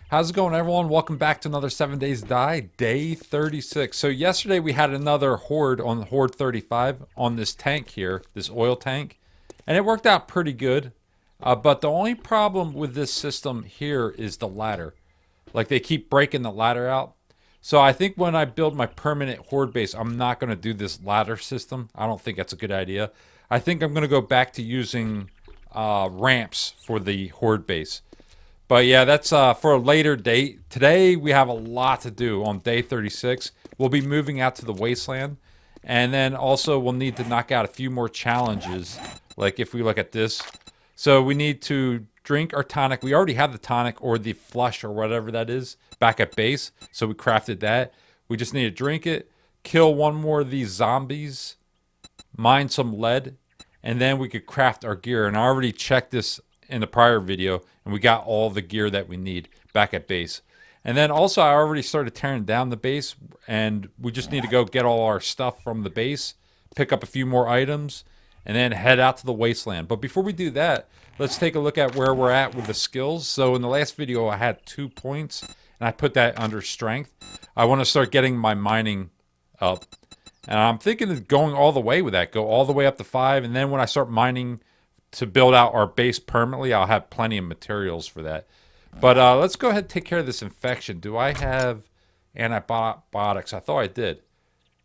How's it going, everyone? Welcome back to another 7 Days Die, day 36. So yesterday we had another horde on Horde 35 on this tank here, this oil tank, and it worked out pretty good. But the only problem with this system here is the ladder. Like, they keep breaking the ladder out. So I think when I build my permanent horde base, I'm not going to do this ladder system. I don't think that's a good idea. I think I'm going to go back to using ramps for the horde base. But yeah, that's for a later date. Today we have a lot to do on day 36. We'll be moving out to the Wasteland. And then also we'll need to knock out a few more challenges. Like if we look at this. So we need to drink our tonic. We already have the tonic or the flush or whatever that is back at base. So we crafted that. We just need to drink it. Kill one more of these zombies. Mine some lead. And then we could craft our gear. And I already checked this in the prior video, and we got all the gear that we need back at base. And then also I already started tearing down the base, and we just need to go get all our stuff from the base, pick up a few more items, and then head out to the Wasteland. But before we do that, let's take a look at where we're at with the skills. So in the last video I had 2 points, and I put that under strength. I want to start getting my mining up, and I'm thinking of going all the way with that, go all the way up to 5, and then when I start mining to build out our base permanently, I'll have plenty of materials for that. But let's go ahead and take care of this infection. Do I have antibiotics? I thought I did.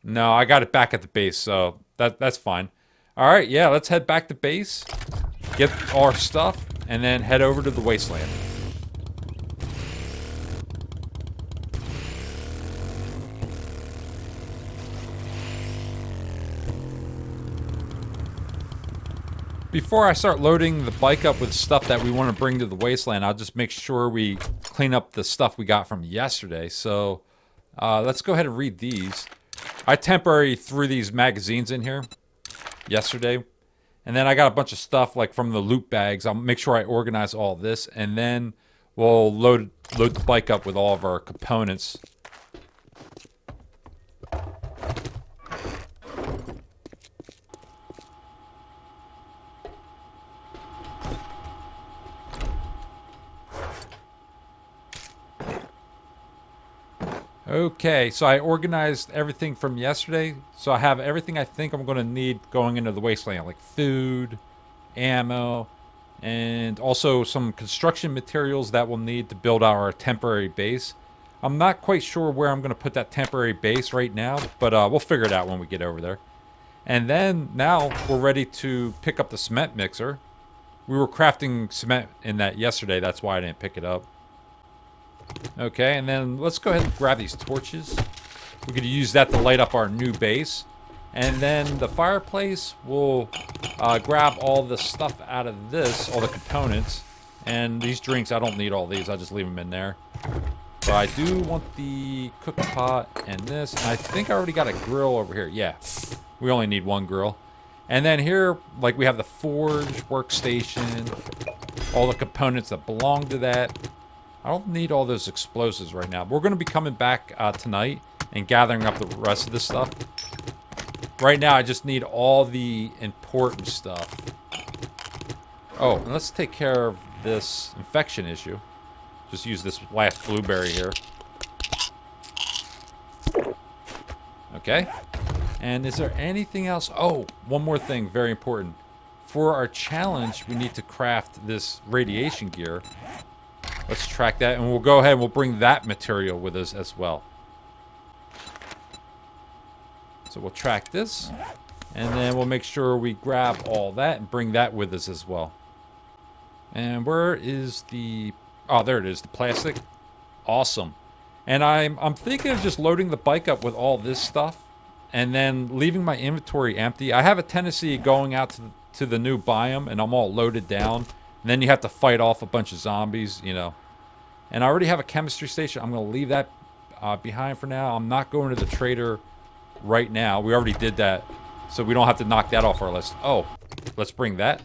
No, I got it back at the base, so that's fine. All right, yeah, let's head back to base, get our stuff, and then head over to the Wasteland. Before I start loading the bike up with stuff that we want to bring to the Wasteland, I'll just make sure we clean up the stuff we got from yesterday. So let's go ahead and read these. I temporarily threw these magazines in here yesterday. And then I got a bunch of stuff like from the loot bags. I'll make sure I organize all this. And then we'll load the bike up with all of our components. Okay, so I organized everything from yesterday. So I have everything I think I'm going to need going into the Wasteland, like food, ammo, and also some construction materials that we'll need to build our temporary base. I'm not quite sure where I'm going to put that temporary base right now, but we'll figure it out when we get over there. And then now we're ready to pick up the cement mixer. We were crafting cement in that yesterday, that's why I didn't pick it up. Okay, and then let's go ahead and grab these torches. We could use that to light up our new base. And then the fireplace, we'll grab all the stuff out of this, all the components. And these drinks, I don't need all these, I'll just leave them in there. But I do want the cooking pot and this. And I think I already got a grill over here. Yeah, we only need one grill. And then here, like, we have the forge, workstation, all the components that belong to that. I don't need all those explosives right now. We're going to be coming back tonight and gathering up the rest of this stuff. Right now, I just need all the important stuff. Oh, and let's take care of this infection issue. Just use this last blueberry here. Okay. And is there anything else? Oh, one more thing, very important. For our challenge, we need to craft this radiation gear. Let's track that, and we'll go ahead and we'll bring that material with us as well. So we'll track this, and then we'll make sure we grab all that and bring that with us as well. And where is the... Oh, there it is, the plastic. Awesome. And I'm thinking of just loading the bike up with all this stuff, and then leaving my inventory empty. I have a tendency of going out to the new biome, and I'm all loaded down. And then you have to fight off a bunch of zombies, you know. And I already have a chemistry station. I'm going to leave that behind for now. I'm not going to the trader right now. We already did that, so we don't have to knock that off our list. Oh, let's bring that.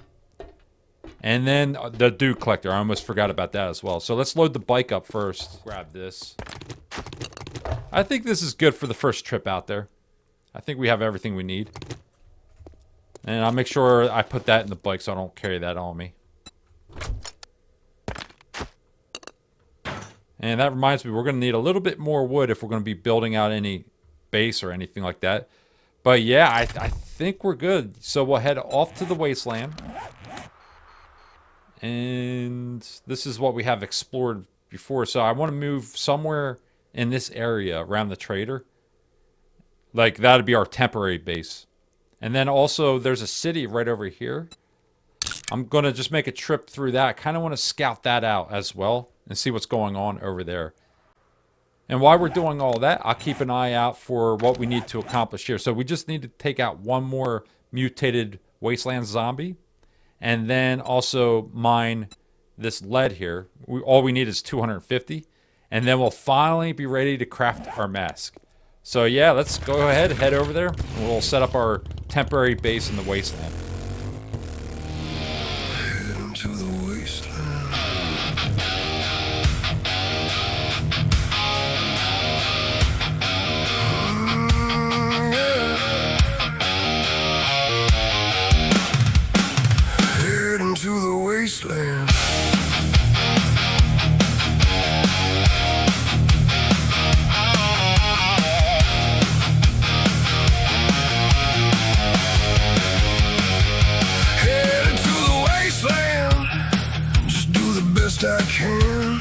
And then the dew collector. I almost forgot about that as well. So let's load the bike up first. Grab this. I think this is good for the first trip out there. I think we have everything we need. And I'll make sure I put that in the bike so I don't carry that on me. And that reminds me, we're going to need a little bit more wood if we're going to be building out any base or anything like that. But yeah, I think we're good. So we'll head off to the Wasteland. And this is what we have explored before. So I want to move somewhere in this area around the trader. Like, that'd be our temporary base. And then also, there's a city right over here. I'm going to just make a trip through that. I kind of want to scout that out as well and see what's going on over there. And while we're doing all that, I'll keep an eye out for what we need to accomplish here. So we just need to take out one more mutated Wasteland zombie. And then also mine this lead here. All we need is 250. And then we'll finally be ready to craft our mask. So yeah, let's go ahead, head over there. And we'll set up our temporary base in the Wasteland. Heading to the Wasteland. Heading to the Wasteland. I can.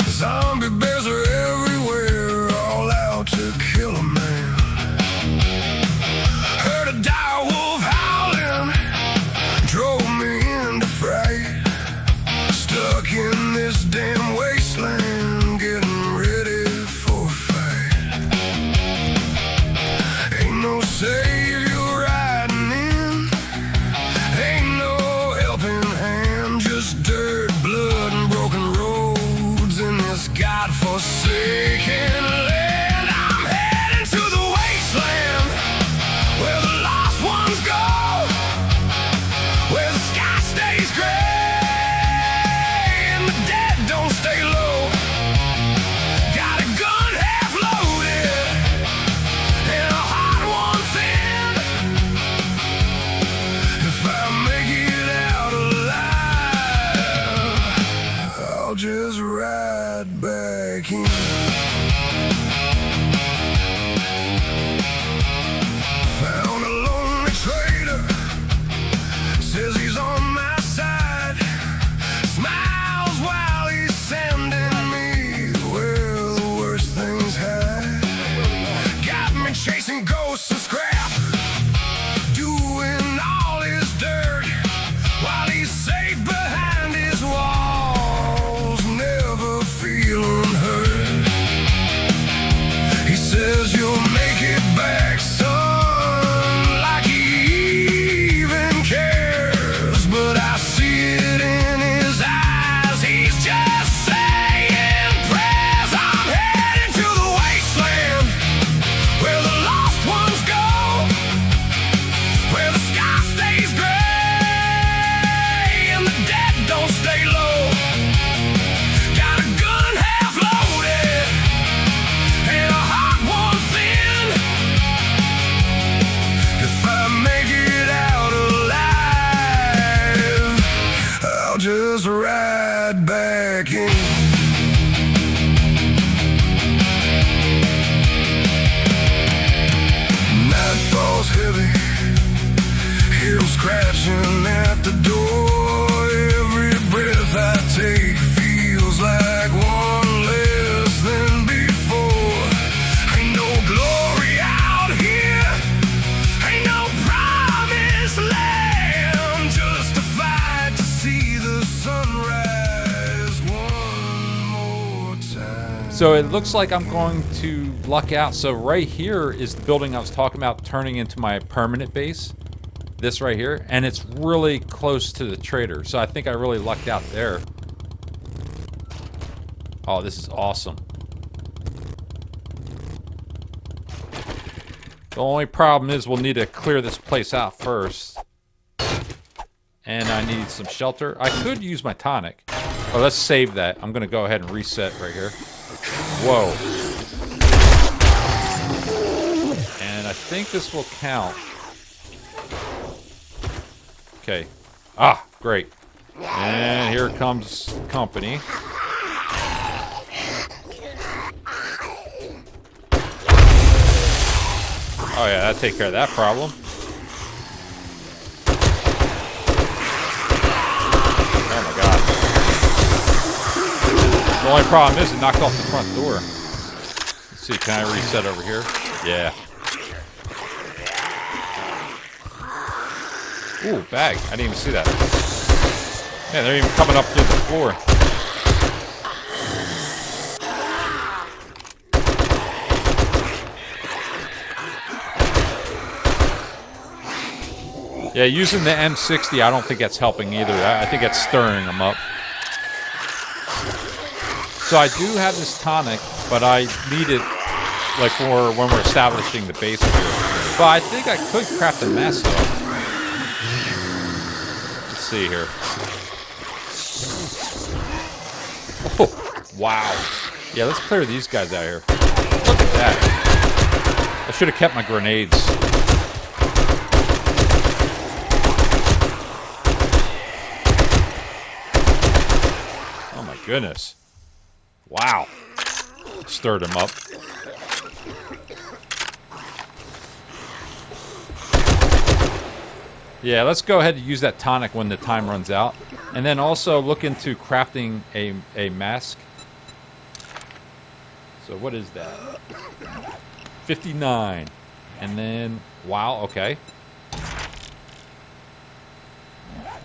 Zombie bears are everywhere, all out to kill a man. Heard a direwolf howling, drove me into fright. Stuck in this damn wasteland, getting ready for a fight. Ain't no savior riding in, ain't no helping hand, just dirt, blood, and broken roads in this godforsaken land. I'm heading to the wasteland, where the lost ones go, where the sky stays gray and the dead don't stay low. Got a gun half loaded and a hot one thin. If I make it out alive, I'll just ride back in. Found a lonely trader, says he's on my side. Smiles while he's sending me where the worst things hide. Got me chasing ghosts and scrap, doing all his dirt, while he's safe behind his walls, never feeling hurt. He says you'll make it back, son, like he even cares. But I see it in his eyes, he's just saying prayers. I'm heading to the wasteland, where the lost ones go, where the sky stays gray and the dead don't stay low. Got a gun half loaded and a hot one thin. If I make it out alive, I'll just ride back in. Night falls heavy, hear 'em scratching at the door. Every breath I take feels like one less than before. Ain't no glory out here, ain't no promised land, just a fight to see the sunrise one more time. So it looks like I'm going to luck out. So right here is the building I was talking about turning into my permanent base. This right here. And it's really close to the trader. So I think I really lucked out there. Oh, this is awesome. The only problem is we'll need to clear this place out first. And I need some shelter. I could use my tonic. Oh, let's save that. I'm going to go ahead and reset right here. Whoa. And I think this will count. Okay. Ah, great. And here comes company. Oh yeah, that'll take care of that problem. Oh my god. The only problem is it knocked off the front door. Let's see, can I reset over here? Yeah. Ooh, bag. I didn't even see that. Man, they're even coming up through the floor. Yeah, using the M60, I don't think that's helping either. I think it's stirring them up. So I do have this tonic, but I need it like for when we're establishing the base here. But I think I could craft a mask though. Let's see here. Oh, wow. Yeah, let's clear these guys out here. Look at that. I should have kept my grenades. Oh my goodness. Wow. Stirred him up. Yeah, let's go ahead and use that tonic when the time runs out. And then also look into crafting a mask. So what is that? 59. And then, wow, okay.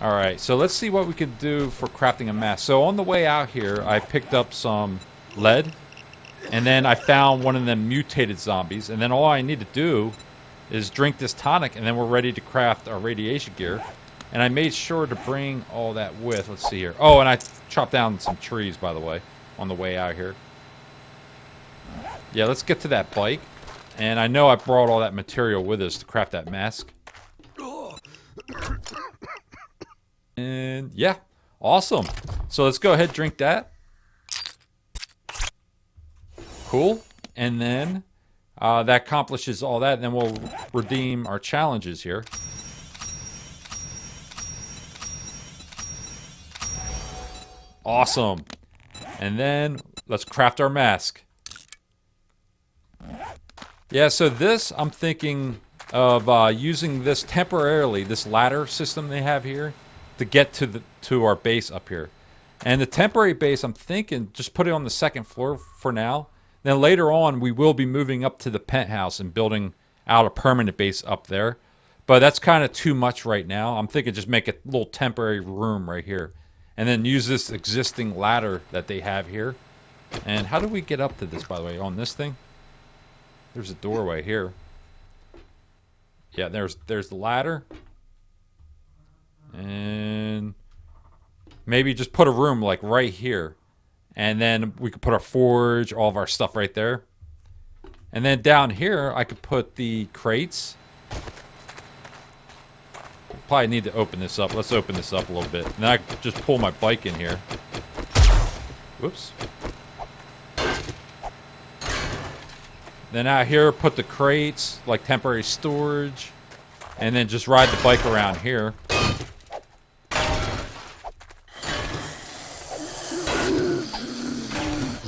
Alright, so let's see what we can do for crafting a mask. So on the way out here, I picked up some lead. And then I found one of them mutated zombies. And then all I need to do is drink this tonic, and then we're ready to craft our radiation gear. And I made sure to bring all that with. Let's see here. Oh, and I chopped down some trees, by the way, on the way out here. Yeah, let's get to that bike. And I know I brought all that material with us to craft that mask. And yeah, awesome. So let's go ahead and drink that. Cool. And then that accomplishes all that. And then we'll redeem our challenges here. Awesome. And then let's craft our mask. Yeah, so this, I'm thinking of using this temporarily, this ladder system they have here, to get to our base up here. And the temporary base, I'm thinking, just put it on the second floor for now. Then later on, we will be moving up to the penthouse and building out a permanent base up there. But that's kind of too much right now. I'm thinking just make a little temporary room right here. And then use this existing ladder that they have here. And how do we get up to this, by the way? On this thing? There's a doorway here. Yeah, there's the ladder. And maybe just put a room like right here. And then we could put our forge, all of our stuff right there. And then down here, I could put the crates. Probably need to open this up. Let's open this up a little bit. And then I could just pull my bike in here. Whoops. Then out here, put the crates, like temporary storage. And then just ride the bike around here.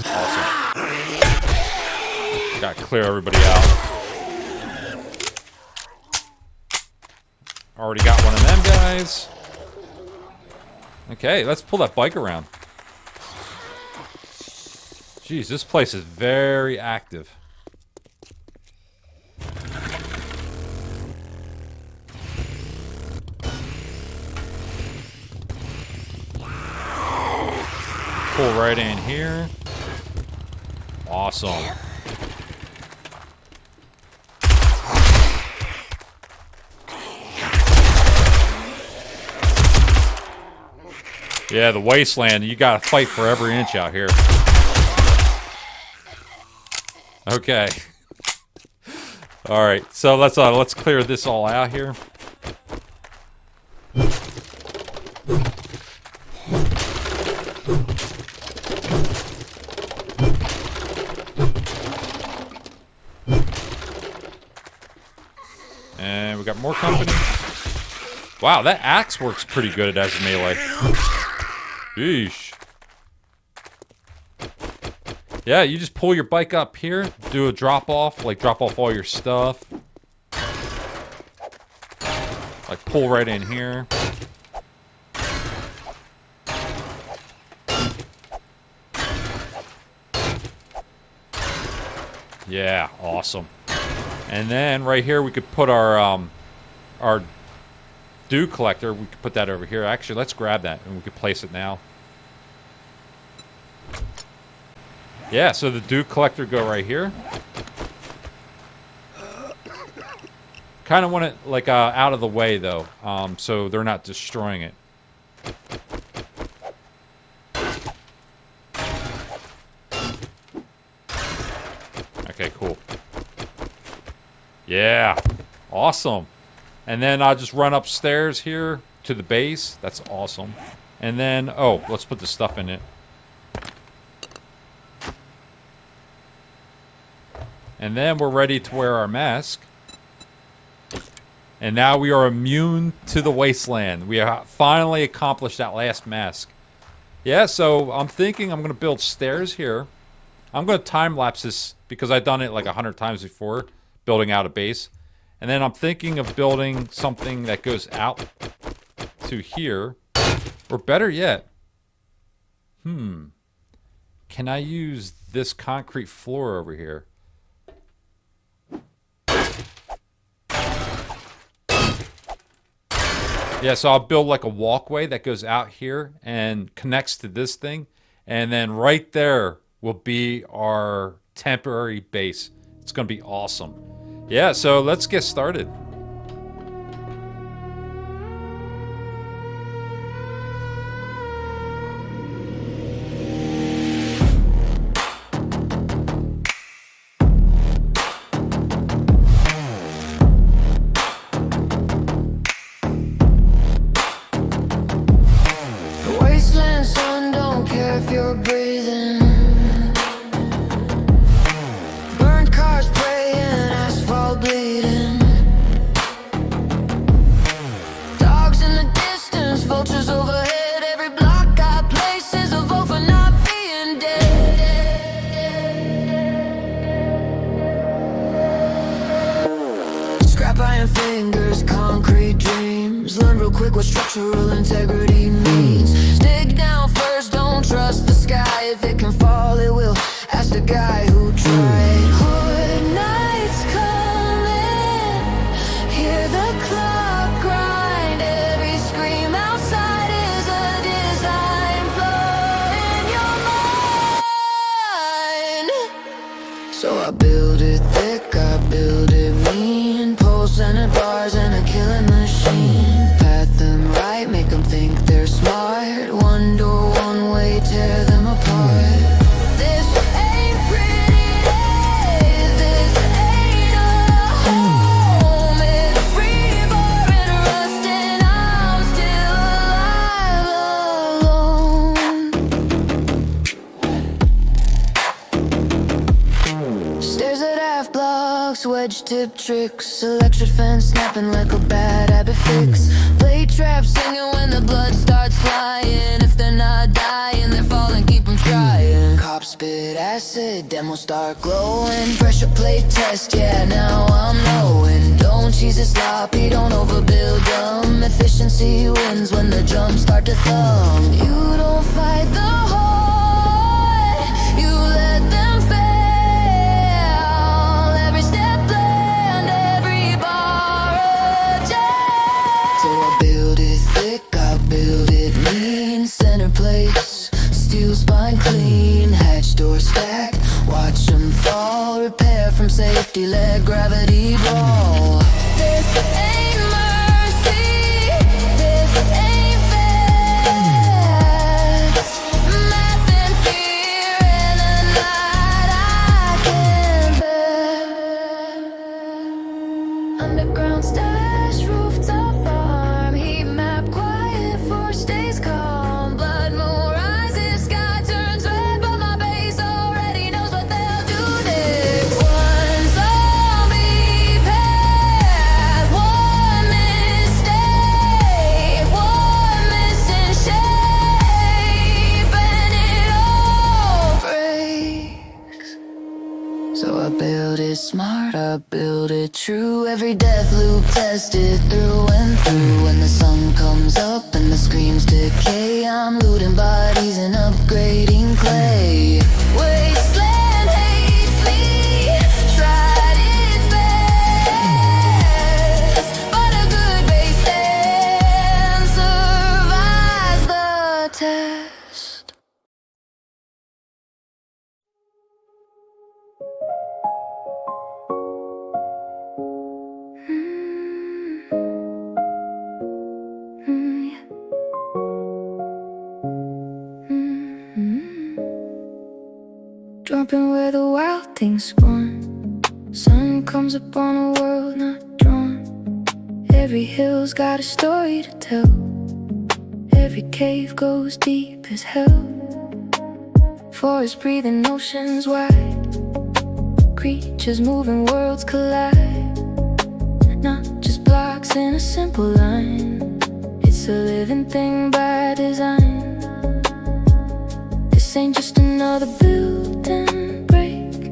Awesome. Gotta clear everybody out. Already got one of them guys. Okay, let's pull that bike around. Jeez, this place is very active. Pull right in here. Awesome. Yeah, the Wasteland, you gotta fight for every inch out here. Okay. Alright, so let's clear this all out here. And we got more company. Wow, that axe works pretty good as a melee. Yeesh. Yeah, you just pull your bike up here, do a drop off, like drop off all your stuff. pull right in here. Yeah, awesome. And then right here we could put our dew collector. We could put that over here. Actually, let's grab that and we could place it now. Yeah, so the dew collector go right here. Kind of want it like out of the way though, so they're not destroying it. Okay, cool. Yeah, awesome. And then I'll just run upstairs here to the base. That's awesome. And then, oh, let's put the stuff in it. And then we're ready to wear our mask. And now we are immune to the wasteland. We have finally accomplished that last mask. Yeah, so I'm thinking I'm going to build stairs here. I'm going to time-lapse this because I've done it like 100 times before, building out a base. And then I'm thinking of building something that goes out to here. Or better yet, can I use this concrete floor over here? Yeah, so I'll build like a walkway that goes out here and connects to this thing. And then right there will be our temporary base. It's going to be awesome. Yeah, so let's get started. The wasteland sun don't care if you're breathing. Burned cars praying, asphalt bleeding. Dogs in the distance, vultures overhead. Every block got places, a vote for not being dead. Scrap iron fingers, concrete dreams. Learn real quick what structural integrity means. Dig down first, don't trust the sky. If it can fall, it will. Ask the guy who tried. Hood nights coming, hear the clock grind. Every scream outside is a design flaw in your mind. So I build it thick, I build it mean. Poles and bars and a killing machine. Path them right, make them think they're smart. One door, one way, tear them apart. This ain't pretty days, this ain't a home. It's rebar and rust and I'm still alive alone. Stairs at half blocks, wedge tip tricks. Electric fence snapping like a bad habit fix. Play trap singing when the blood starts flying. If they're not dying, they're falling, keep them trying. Cops spit acid, demo start glowing. Pressure plate test, yeah, now I'm knowing. Don't cheese it sloppy, don't overbuild them. Efficiency wins when the drums start to thump. You don't fight the horde, you let them fail. Every step planned, every bar adjust. So I build it thick, I build it mean. Center plates, steel spine clean. Hatch door stacked, watch them fall. Repair from safety, let gravity roll. This ain't mercy, this ain't fast. Math and fear in a night I can't bear. Underground stash, rooftop farm. Heat map quiet, force stays calm. Blood moon rises, sky turns red, but my base already knows what they'll do next. One zombie pack. smart, I build it true. Every death loop tested through and through. When the sun comes up and the screams decay, I'm looting bodies and upgrading clay. Wasteland hates me, tried its best, but a good base stand survives the test. Jumping where the wild things spawn. Sun comes upon a world not drawn. Every hill's got a story to tell. Every cave goes deep as hell. Forest breathing, oceans wide. Creatures moving, worlds collide. Not just blocks in a simple line. It's a living thing by design. This ain't just another building break.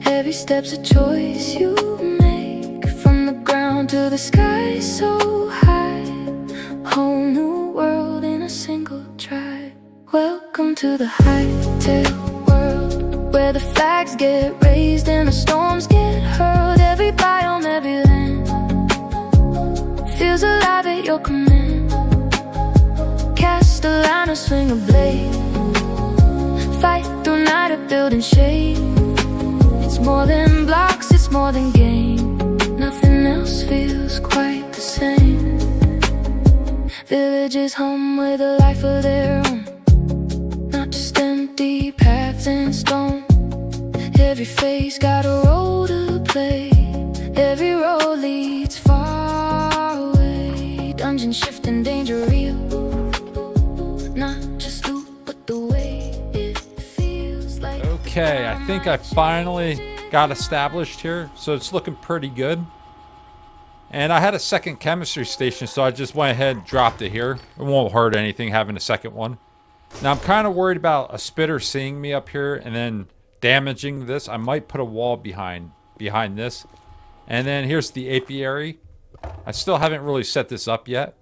Every step's a choice you make. From the ground to the sky so high. Whole new world in a single tribe. Welcome to the high-tech world, where the flags get raised and the storms get hurled. Every biome, every land feels alive at your command. Cast a line or swing a blade. Fight through night or build in shade. It's more than blocks, it's more than game. Nothing else feels quite the same. Villages hum with a life of their own. Not just empty paths and stone. Every face got a role to play. Every road leads far away. Dungeon shifting, danger real. Not just loot, but the way it feels like. Okay, I think I finally got established here, so it's looking pretty good. And I had a second chemistry station, so I just went ahead and dropped it here. It won't hurt anything having a second one. Now I'm kind of worried about a spitter seeing me up here and then damaging this. I might put a wall behind this. And then here's the apiary. I still haven't really set this up yet.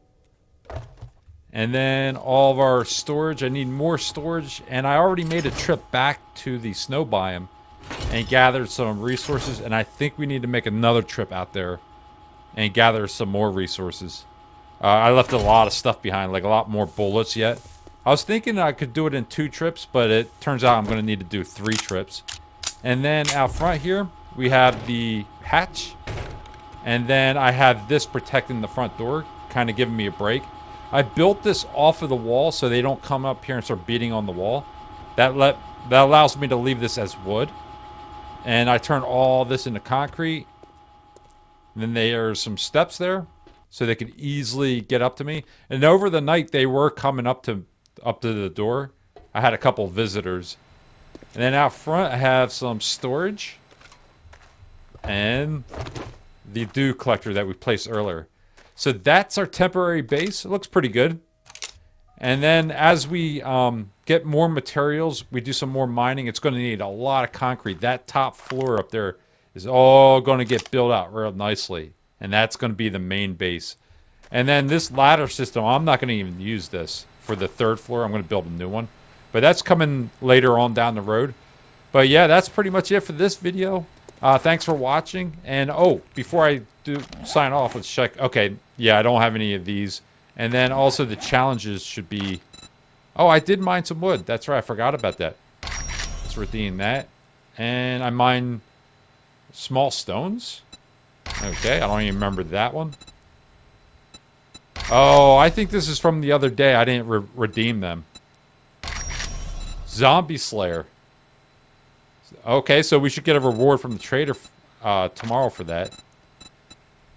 And then all of our storage. I need more storage. And I already made a trip back to the snow biome and gathered some resources. And I think we need to make another trip out there and gather some more resources. I left a lot of stuff behind, like a lot more bullets yet. I was thinking I could do it in 2 trips, but it turns out I'm going to need to do 3 trips. And then out front here, we have the hatch. And then I have this protecting the front door, kind of giving me a break. I built this off of the wall so they don't come up here and start beating on the wall. That allows me to leave this as wood. And I turn all this into concrete. And then there's some steps there so they could easily get up to me. And over the night, they were coming up to the door. I had a couple of visitors. And then out front, I have some storage. And the dew collector that we placed earlier. So that's our temporary base. It looks pretty good. And then as we get more materials, we do some more mining. It's going to need a lot of concrete. That top floor up there is all going to get built out real nicely. And that's going to be the main base. And then this ladder system, I'm not going to even use this for the 3rd floor. I'm going to build a new one. But that's coming later on down the road. But yeah, that's pretty much it for this video. Thanks for watching. And oh, before I do sign off, let's check. Okay, yeah, I don't have any of these. And then also the challenges should be... Oh, I did mine some wood. That's right, I forgot about that. Let's redeem that. And I mined small stones. Okay, I don't even remember that one. Oh, I think this is from the other day. I didn't redeem them. Zombie Slayer. Okay, so we should get a reward from the trader tomorrow for that.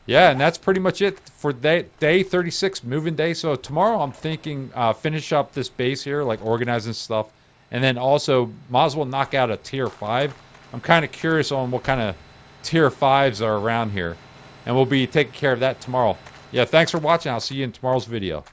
Yeah, and that's pretty much it for day 36, moving day. So tomorrow I'm thinking finish up this base here, like organizing stuff. And then also, might as well knock out a tier 5. I'm kind of curious on what kind of tier 5s are around here. And we'll be taking care of that tomorrow. Yeah, thanks for watching. I'll see you in tomorrow's video.